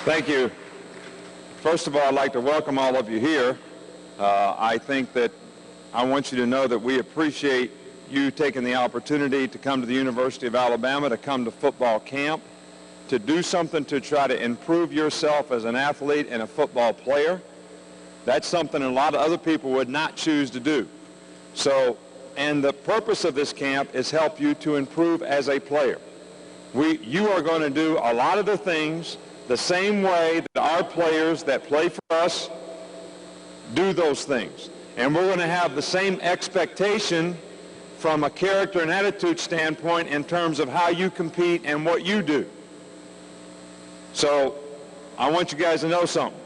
Thank you. First of all, I'd like to welcome all of you here. I think that I want you to know that we appreciate you taking the opportunity to come to the University of Alabama, to come to football camp, to do something to try to improve yourself as an athlete and a football player. That's something a lot of other people would not choose to do. And the purpose of this camp is help you to improve as a player. You are going to do a lot of the things the same way that our players that play for us do those things. And we're going to have the same expectation from a character and attitude standpoint in terms of how you compete and what you do. So I want you guys to know something.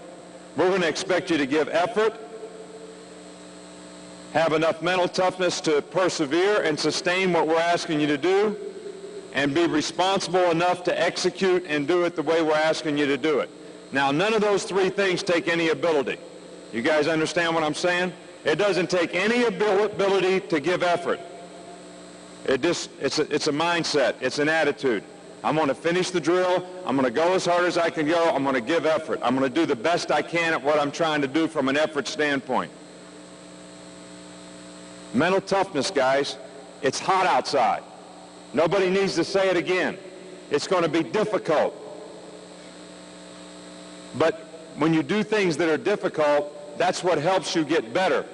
We're going to expect you to give effort, have enough mental toughness to persevere and sustain what we're asking you to do, and be responsible enough to execute and do it the way we're asking you to do it. Now, none of those three things take any ability. You guys understand what I'm saying? It doesn't take any ability to give effort. It's a mindset. It's an attitude. I'm going to finish the drill. I'm going to go as hard as I can go. I'm going to give effort. I'm going to do the best I can at what I'm trying to do from an effort standpoint. Mental toughness, guys. It's hot outside. Nobody needs to say it again. It's going to be difficult. But when you do things that are difficult, that's what helps you get better.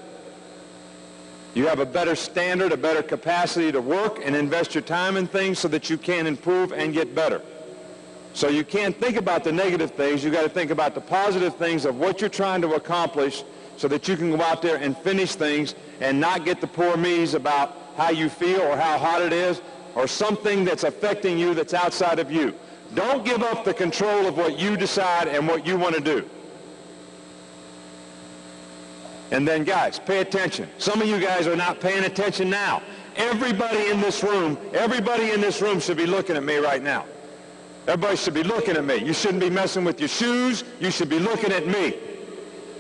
You have a better standard, a better capacity to work and invest your time in things so that you can improve and get better. So you can't think about the negative things. You've got to think about the positive things of what you're trying to accomplish so that you can go out there and finish things and not get the poor me's about how you feel or how hot it is or something that's affecting you that's outside of you. Don't give up the control of what you decide and what you want to do. And then, guys, pay attention. Some of you guys are not paying attention now. Everybody in this room should be looking at me right now. Everybody should be looking at me. You shouldn't be messing with your shoes. You should be looking at me.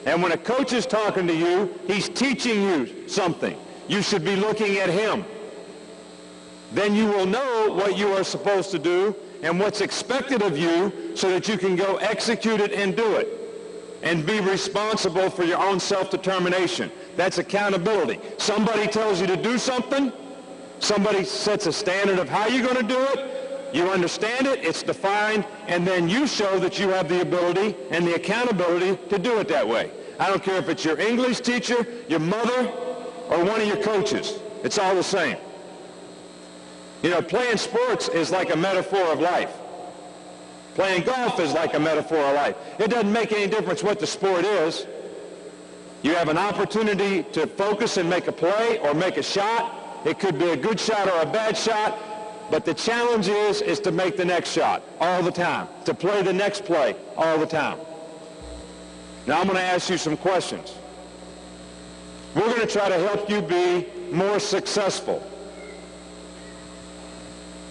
And when a coach is talking to you, he's teaching you something. You should be looking at him. Then you will know what you are supposed to do and what's expected of you so that you can go execute it and do it. And be responsible for your own self-determination. That's accountability. Somebody tells you to do something. Somebody sets a standard of how you're going to do it. You understand it. It's defined. And then you show that you have the ability and the accountability to do it that way. I don't care if it's your English teacher, your mother, or one of your coaches. It's all the same. You know, playing sports is like a metaphor of life. Playing golf is like a metaphor of life. It doesn't make any difference what the sport is. You have an opportunity to focus and make a play or make a shot. It could be a good shot or a bad shot, but the challenge is to make the next shot all the time, to play the next play all the time. Now I'm going to ask you some questions. We're going to try to help you be more successful.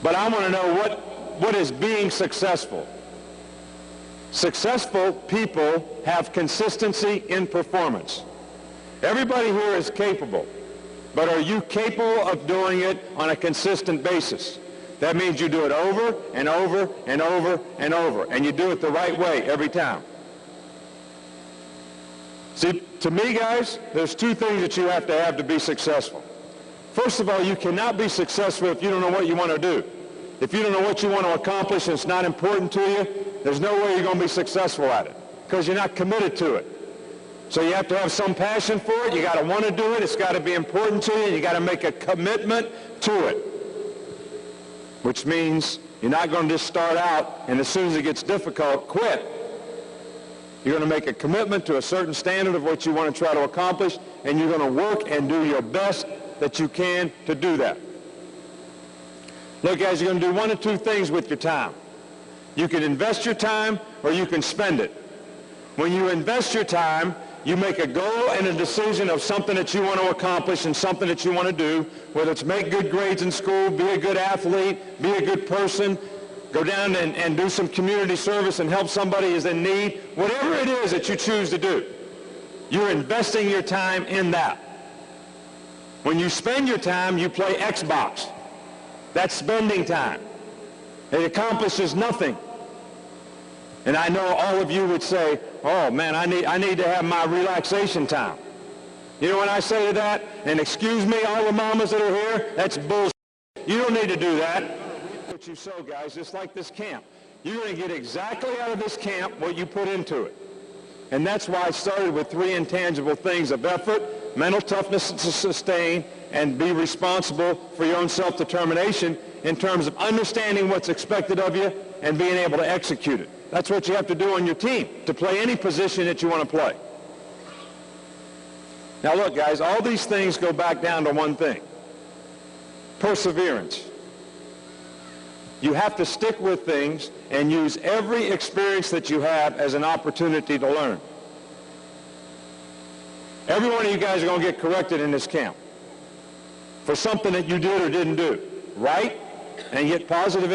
But I want to know what is being successful. Successful people have consistency in performance. Everybody here is capable, but are you capable of doing it on a consistent basis? That means you do it over and over and over and over, and you do it the right way every time. See, to me, guys, there's two things that you have to be successful. First of all, you cannot be successful if you don't know what you want to do. If you don't know what you want to accomplish and it's not important to you, there's no way you're going to be successful at it because you're not committed to it. So you have to have some passion for it. You got to want to do it. It's got to be important to you. You got to make a commitment to it, which means you're not going to just start out and as soon as it gets difficult, quit. You're going to make a commitment to a certain standard of what you want to try to accomplish, and you're going to work and do your best that you can to do that. Look, guys, you're going to do one of two things with your time. You can invest your time or you can spend it. When you invest your time, you make a goal and a decision of something that you want to accomplish and something that you want to do, whether it's make good grades in school, be a good athlete, be a good person, go down and do some community service and help somebody who's in need, whatever it is that you choose to do. You're investing your time in that. When you spend your time, you play Xbox. That's spending time. It accomplishes nothing. And I know all of you would say, oh man, I need to have my relaxation time. You know when I say to that, and excuse me, all the mamas that are here, that's bullshit. You don't need to do that. What you sow, guys, just like this camp. You're going to get exactly out of this camp what you put into it. And that's why I started with 3 intangible things of effort, mental toughness to sustain, and be responsible for your own self-determination in terms of understanding what's expected of you and being able to execute it. That's what you have to do on your team to play any position that you want to play. Now look, guys, all these things go back down to one thing: perseverance. You have to stick with things and use every experience that you have as an opportunity to learn. Every one of you guys are going to get corrected in this camp for something that you did or didn't do, right? And get positive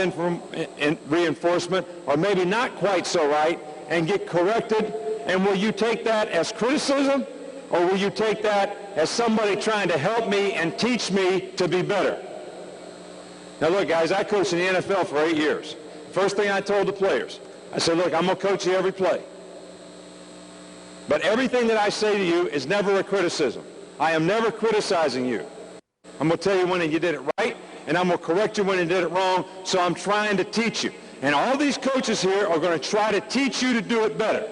reinforcement, or maybe not quite so right, and get corrected. And will you take that as criticism, or will you take that as somebody trying to help me and teach me to be better? Now look, guys, I coached in the NFL for 8 years. First thing I told the players, I said, look, I'm going to coach you every play. But everything that I say to you is never a criticism. I am never criticizing you. I'm going to tell you when you did it right, and I'm going to correct you when you did it wrong, so I'm trying to teach you. And all these coaches here are going to try to teach you to do it better.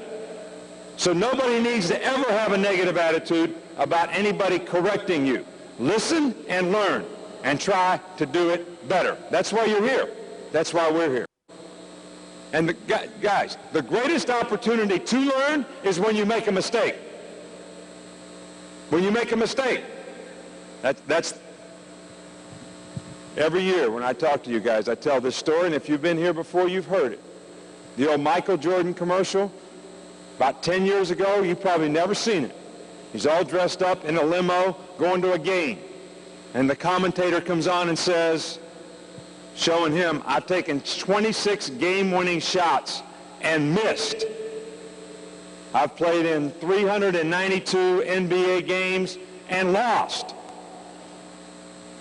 So nobody needs to ever have a negative attitude about anybody correcting you. Listen and learn and try to do it better. That's why you're here. That's why we're here. And guys, the greatest opportunity to learn is when you make a mistake. When you make a mistake. That's every year when I talk to you guys, I tell this story, and if you've been here before, you've heard it. The old Michael Jordan commercial, about 10 years ago, you've probably never seen it. He's all dressed up in a limo going to a game. And the commentator comes on and says, showing him, I've taken 26 game-winning shots and missed. I've played in 392 NBA games and lost.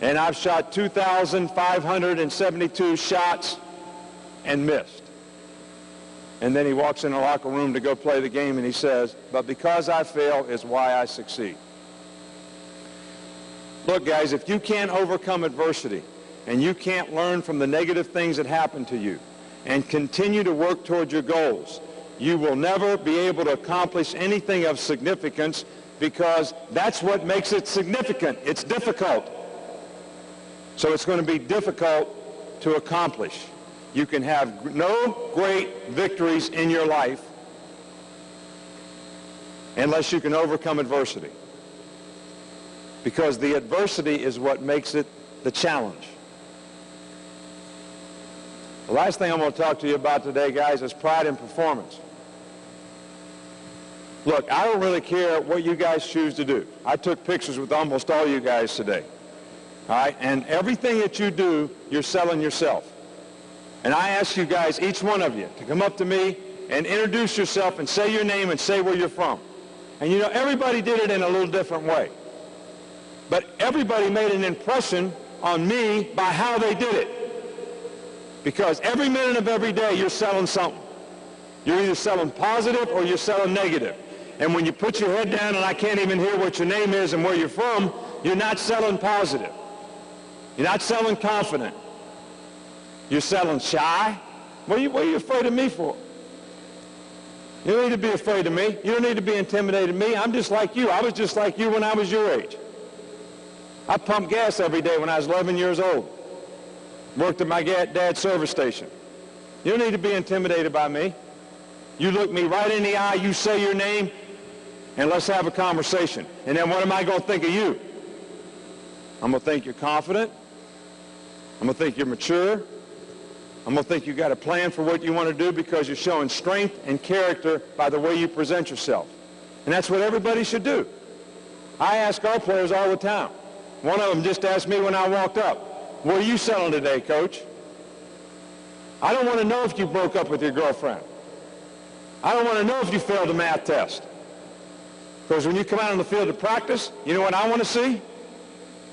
And I've shot 2,572 shots and missed. And then he walks in the locker room to go play the game and he says, but because I fail is why I succeed. Look, guys, if you can't overcome adversity and you can't learn from the negative things that happen to you and continue to work toward your goals, you will never be able to accomplish anything of significance, because that's what makes it significant. It's difficult. So it's going to be difficult to accomplish. You can have no great victories in your life unless you can overcome adversity, because the adversity is what makes it the challenge. The last thing I'm going to talk to you about today, guys, is pride in performance. Look, I don't really care what you guys choose to do. I took pictures with almost all you guys today. All right? And everything that you do, you're selling yourself. And I ask you guys, each one of you, to come up to me and introduce yourself and say your name and say where you're from. And you know, everybody did it in a little different way. But everybody made an impression on me by how they did it. Because every minute of every day, you're selling something. You're either selling positive or you're selling negative. And when you put your head down and I can't even hear what your name is and where you're from, you're not selling positive. You're not selling confident. You're selling shy. What are you afraid of me for? You don't need to be afraid of me. You don't need to be intimidated of me. I'm just like you. I was just like you when I was your age. I pumped gas every day when I was 11 years old. Worked at my dad's service station. You don't need to be intimidated by me. You look me right in the eye, you say your name, and let's have a conversation. And then what am I going to think of you? I'm going to think you're confident. I'm going to think you're mature. I'm going to think you got a plan for what you want to do, because you're showing strength and character by the way you present yourself. And that's what everybody should do. I ask our players all the time. One of them just asked me when I walked up, what are you selling today, coach? I don't want to know if you broke up with your girlfriend. I don't want to know if you failed a math test. Because when you come out on the field to practice, you know what I want to see?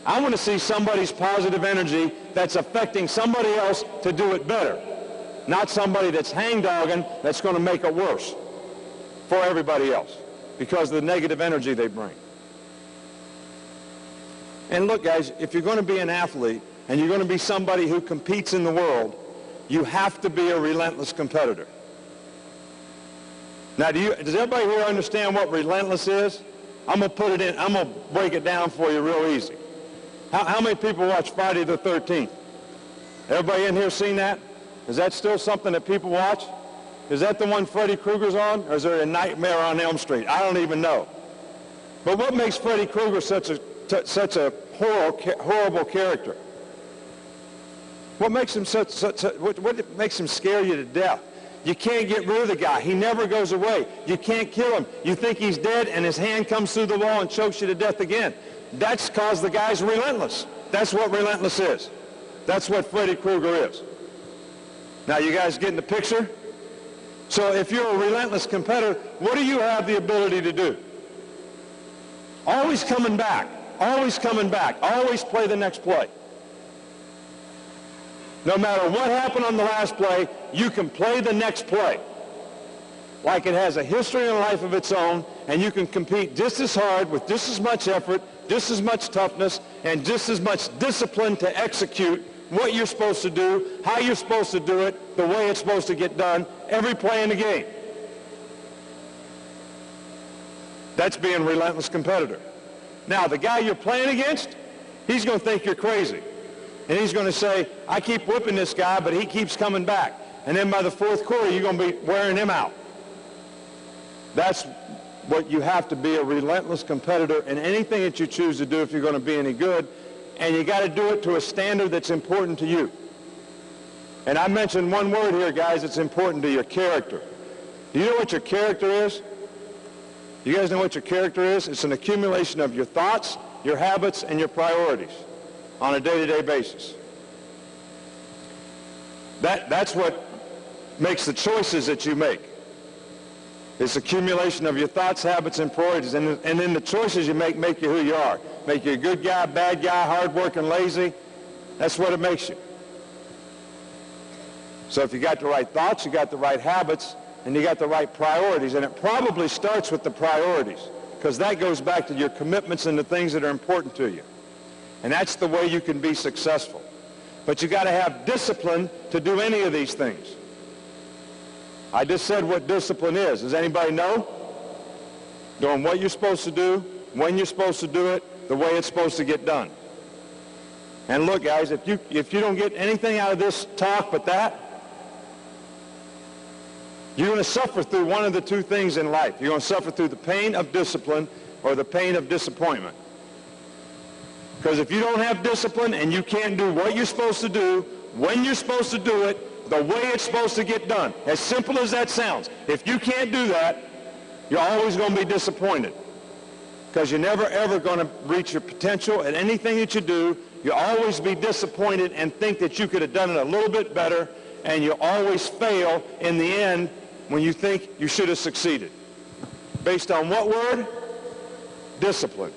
I want to see somebody's positive energy that's affecting somebody else to do it better. not somebody that's hang-dogging that's going to make it worse for everybody else because of the negative energy they bring. And look, guys, if you're going to be an athlete and you're going to be somebody who competes in the world, you have to be a relentless competitor. Now, does everybody here understand what relentless is? I'm going to break it down for you real easy. How many people watch Friday the 13th? Everybody in here seen that? Is that still something that people watch? Is that the one Freddy Krueger's on? Or is there a Nightmare on Elm Street? I don't even know. But what makes Freddy Krueger such a horrible character? What makes him what makes him scare you to death? You can't get rid of the guy. He never goes away. You can't kill him. You think he's dead, and his hand comes through the wall and chokes you to death again. That's because the guy's relentless. That's what relentless is. That's what Freddy Krueger is. Now, you guys getting the picture? So if you're a relentless competitor, what do you have the ability to do? Always coming back. Always coming back. Always play the next play. No matter what happened on the last play, you can play the next play. Like it has a history and a life of its own, and you can compete just as hard with just as much effort, just as much toughness, and just as much discipline to execute what you're supposed to do, how you're supposed to do it, the way it's supposed to get done, every play in the game. That's being a relentless competitor. Now, the guy you're playing against, he's going to think you're crazy. And he's going to say, I keep whipping this guy, but he keeps coming back. And then by the fourth quarter, you're going to be wearing him out. That's what you have to be, a relentless competitor in anything that you choose to do if you're going to be any good. And you got to do it to a standard that's important to you. And I mentioned one word here, guys, that's important to your character. Do you know what your character is? You guys know what your character is? It's an accumulation of your thoughts, your habits, and your priorities on a day-to-day basis. That's what makes the choices that you make. It's accumulation of your thoughts, habits, and priorities. And then the choices you make you who you are. Make you a good guy, bad guy, hard-working, lazy. That's what it makes you. So if you got the right thoughts, you got the right habits, and you got the right priorities. And it probably starts with the priorities, because that goes back to your commitments and the things that are important to you. And that's the way you can be successful. But you got to have discipline to do any of these things. I just said what discipline is. Does anybody know? Doing what you're supposed to do, when you're supposed to do it, the way it's supposed to get done. And look, guys, if you don't get anything out of this talk but that, you're going to suffer through one of the two things in life. You're going to suffer through the pain of discipline or the pain of disappointment. Because if you don't have discipline and you can't do what you're supposed to do, when you're supposed to do it, the way it's supposed to get done, as simple as that sounds, if you can't do that, you're always going to be disappointed. Because you're never, ever going to reach your potential at anything that you do. You'll always be disappointed and think that you could have done it a little bit better, and you always fail in the end when you think you should have succeeded. Based on what word? Discipline.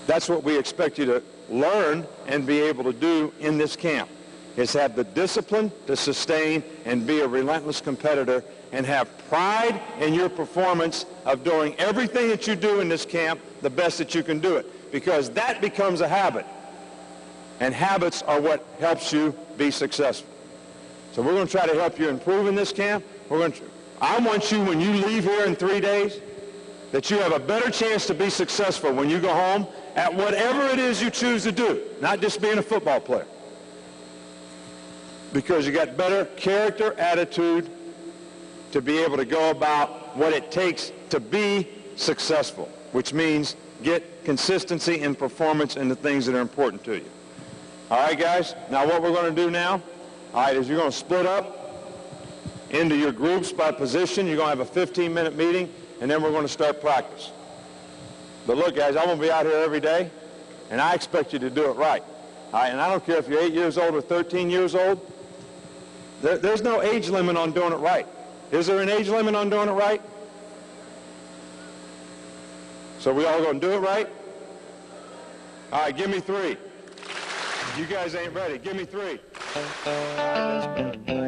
That's what we expect you to learn and be able to do in this camp, is have the discipline to sustain and be a relentless competitor and have pride in your performance of doing everything that you do in this camp the best that you can do it, because that becomes a habit. And habits are what helps you be successful. So we're going to try to help you improve in this camp. I want you, when you leave here in 3 days, that you have a better chance to be successful when you go home at whatever it is you choose to do, not just being a football player. Because you got better character, attitude to be able to go about what it takes to be successful, which means get consistency in performance in the things that are important to you. All right, guys? Now what we're going to do now, all right, is you're going to split up into your groups by position. You're going to have a 15-minute meeting, and then we're going to start practice. But look, guys, I'm going to be out here every day, and I expect you to do it right. All right, and I don't care if you're 8 years old or 13 years old. There's no age limit on doing it right. Is there an age limit on doing it right? So we all going to do it right? All right, give me 3. You guys ain't ready. Give me 3. All right, that's better.